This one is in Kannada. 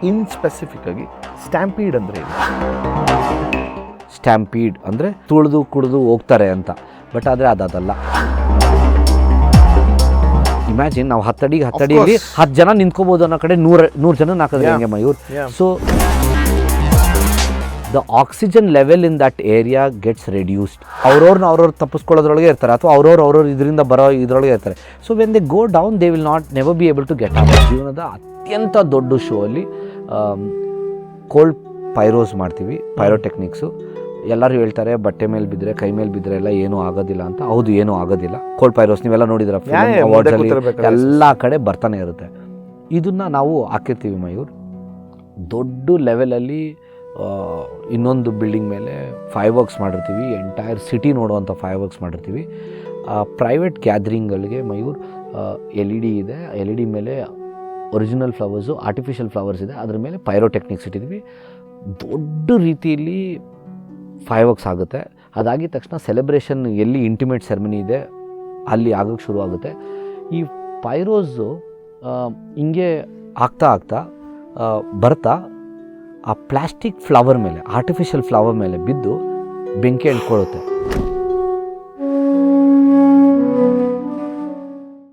ಇನ್ ಸ್ಪೆಸಿಫಿಕ್ ಆಗಿ ಸ್ಟ್ಯಾಂಪೀಡ್ ಅಂದರೆ ಏನು? ಸ್ಟ್ಯಾಂಪೀಡ್ ಅಂದರೆ ತುಳಿದು ಕುಡಿದು ಹೋಗ್ತಾರೆ ಅಂತ, ಬಟ್ ಆದರೆ ಅದಲ್ಲ. ಇಮ್ಯಾಜಿನ್ ನಾವು 10 ಅಡಿಯಲ್ಲಿ 10 ಜನ ನಿಂತ್ಕೋಬೋದು ಅನ್ನೋ ಕಡೆ 100 ಜನ ಹಾಕಿದ್ರೆ ಹೆಂಗೆ Mayur? So the oxygen level in that area gets reduced. ಅವ್ರವ್ರು ತಪ್ಪಿಸ್ಕೊಳ್ಳೋದ್ರೊಳಗೆ ಇರ್ತಾರೆ, ಅಥವಾ ಅವ್ರವ್ರು ಇದರಿಂದ ಬರೋ ಇದರೊಳಗೆ ಇರ್ತಾರೆ. So when they go down they will never be able to get up. ಜೀವನದ ಅತ್ಯಂತ ದೊಡ್ಡ ಶೋ ಅಲ್ಲಿ ಕೋಲ್ಡ್ ಪೈರೋಸ್ ಮಾಡ್ತೀವಿ, ಪೈರೋಟೆಕ್ನಿಕ್ಸು. ಎಲ್ಲರೂ ಹೇಳ್ತಾರೆ ಬಟ್ಟೆ ಮೇಲೆ ಬಿದ್ದರೆ ಕೈ ಮೇಲೆ ಬಿದ್ದರೆ ಎಲ್ಲ ಏನೂ ಆಗೋದಿಲ್ಲ ಅಂತ. ಹೌದು, ಏನೂ ಆಗೋದಿಲ್ಲ. ಕೋಲ್ಡ್ ಪೈರೋಸ್ ನೀವೆಲ್ಲ ನೋಡಿದ್ರೆ ಎಲ್ಲ ಕಡೆ ಬರ್ತಾನೆ ಇರುತ್ತೆ. ಇದನ್ನು ನಾವು ಹಾಕಿರ್ತೀವಿ ಮಯೂರ್. ದೊಡ್ಡ ಲೆವೆಲಲ್ಲಿ ಇನ್ನೊಂದು ಬಿಲ್ಡಿಂಗ್ ಮೇಲೆ ಫೈರ್ ವರ್ಕ್ಸ್ ಮಾಡಿರ್ತೀವಿ, ಎಂಟೈರ್ ಸಿಟಿ ನೋಡುವಂಥ ಫೈರ್ ವರ್ಕ್ಸ್ ಮಾಡಿರ್ತೀವಿ. ಪ್ರೈವೇಟ್ ಗ್ಯಾದರಿಂಗ್ಗಳಿಗೆ ಮಯೂರ್ LED ಇದೆ, LED ಮೇಲೆ ಒರಿಜಿನಲ್ ಫ್ಲವರ್ಸು, ಆರ್ಟಿಫಿಷಿಯಲ್ ಫ್ಲವರ್ಸ್ ಇದೆ, ಅದ್ರ ಮೇಲೆ ಪೈರೋಟೆಕ್ನಿಕ್ಸ್ ಇಟ್ಟಿದ್ವಿ. ದೊಡ್ಡ ರೀತಿಯಲ್ಲಿ ಫೈರ್ ವರ್ಕ್ಸ್ ಆಗುತ್ತೆ. ಅದಾಗಿದ ತಕ್ಷಣ ಸೆಲೆಬ್ರೇಷನ್ ಎಲ್ಲಿ ಇಂಟಿಮೇಟ್ ಸೆರೆಮನಿ ಇದೆ ಅಲ್ಲಿ ಆಗೋಕ್ಕೆ ಶುರು ಆಗುತ್ತೆ. ಈ ಪೈರೋಸು ಹಿಂಗೆ ಆಗ್ತಾ ಬರ್ತಾ ಆ ಪ್ಲಾಸ್ಟಿಕ್ ಫ್ಲವರ್ ಮೇಲೆ, ಆರ್ಟಿಫಿಷಿಯಲ್ ಫ್ಲವರ್ ಮೇಲೆ ಬಿದ್ದು ಬೆಂಕಿ ಅಂಟ್ಕೊಳ್ಳುತ್ತೆ.